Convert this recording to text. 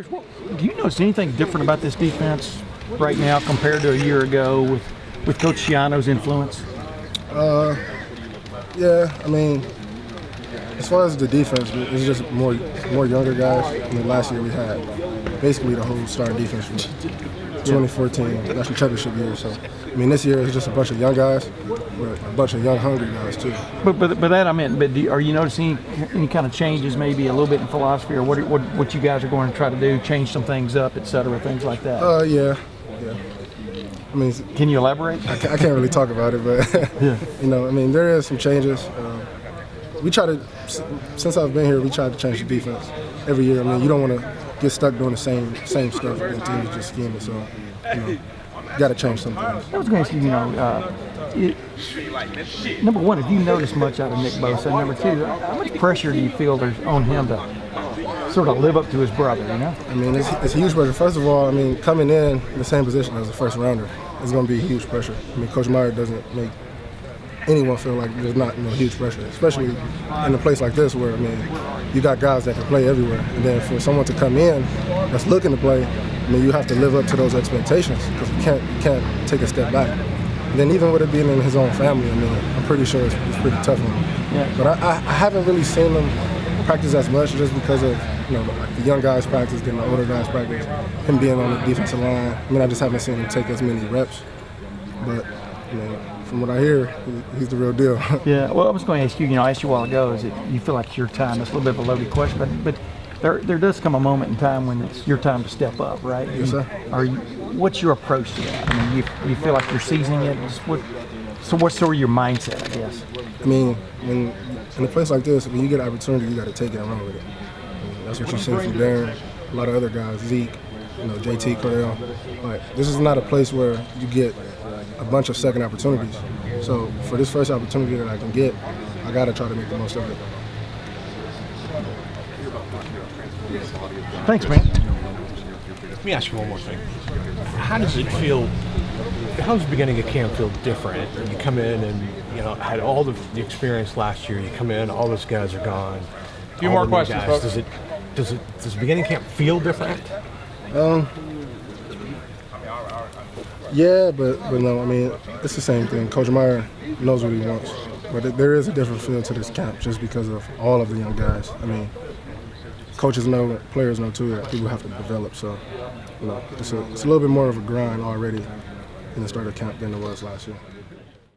Chris, do you notice anything different about this defense right now compared to a year ago with Coach Schiano's influence? Yeah, I mean, as far as the defense, it's just more younger guys. I mean, last year we had basically the whole starting defense from 2014 national championship year. So, I mean, this year it's just a bunch of young guys, but a bunch of young, hungry guys too. But that I meant. But are you noticing any kind of changes, maybe a little bit in philosophy, or what you guys are going to try to do, change some things up, et cetera, things like that? Yeah. I mean, can you elaborate? I can't really talk about it, but yeah. I mean, there is some changes. We try to, since I've been here, we try to change the defense every year. I mean, you don't want to get stuck doing the same stuff and teams just scheming. So, you got to change some things. I was going to ask you, number one, have you noticed much out of Nick Bosa? Number two, how much pressure do you feel there's on him to sort of live up to his brother, I mean, it's huge pressure. First of all, I mean, coming in the same position as a first rounder is going to be huge pressure. I mean, Coach Meyer doesn't make anyone feel like there's not huge pressure, especially in a place like this where, I mean, you got guys that can play everywhere. And then for someone to come in that's looking to play, I mean, you have to live up to those expectations because you can't take a step back. And then even with it being in his own family, I mean, I'm pretty sure it's pretty tough on him. Yeah. But I haven't really seen him practice as much just because of, like the young guys practice, then the older guys practice, him being on the defensive line. I mean, I just haven't seen him take as many reps. But, from what I hear, he's the real deal. Yeah, well, I was going to ask you, I asked you a while ago, is it you feel like it's your time? It's a little bit of a loaded question, but there does come a moment in time when it's your time to step up, right? Yes, sir. What's your approach to that? I mean, you feel like you're seasoning it? So what's sort of your mindset, I guess? I mean, in a place like this, when you get an opportunity, you got to take it and run with it. I mean, that's what you've seen from Darren, a lot of other guys, Zeke, JT, Cordell. Like, this is not a place where you get a bunch of second opportunities. So for this first opportunity that I can get, I got to try to make the most of it. Thanks, man. Let me ask you one more thing. How does it feel? How does the beginning of camp feel different? You come in and had all the experience last year. You come in, all those guys are gone. A few more questions, folks. Does the beginning camp feel different? Yeah, but no. I mean, it's the same thing. Coach Meyer knows what he wants, but there is a different feel to this camp just because of all of the young guys. I mean, coaches know, players know too that people have to develop. So, it's a little bit more of a grind already in the start of camp than it was last year.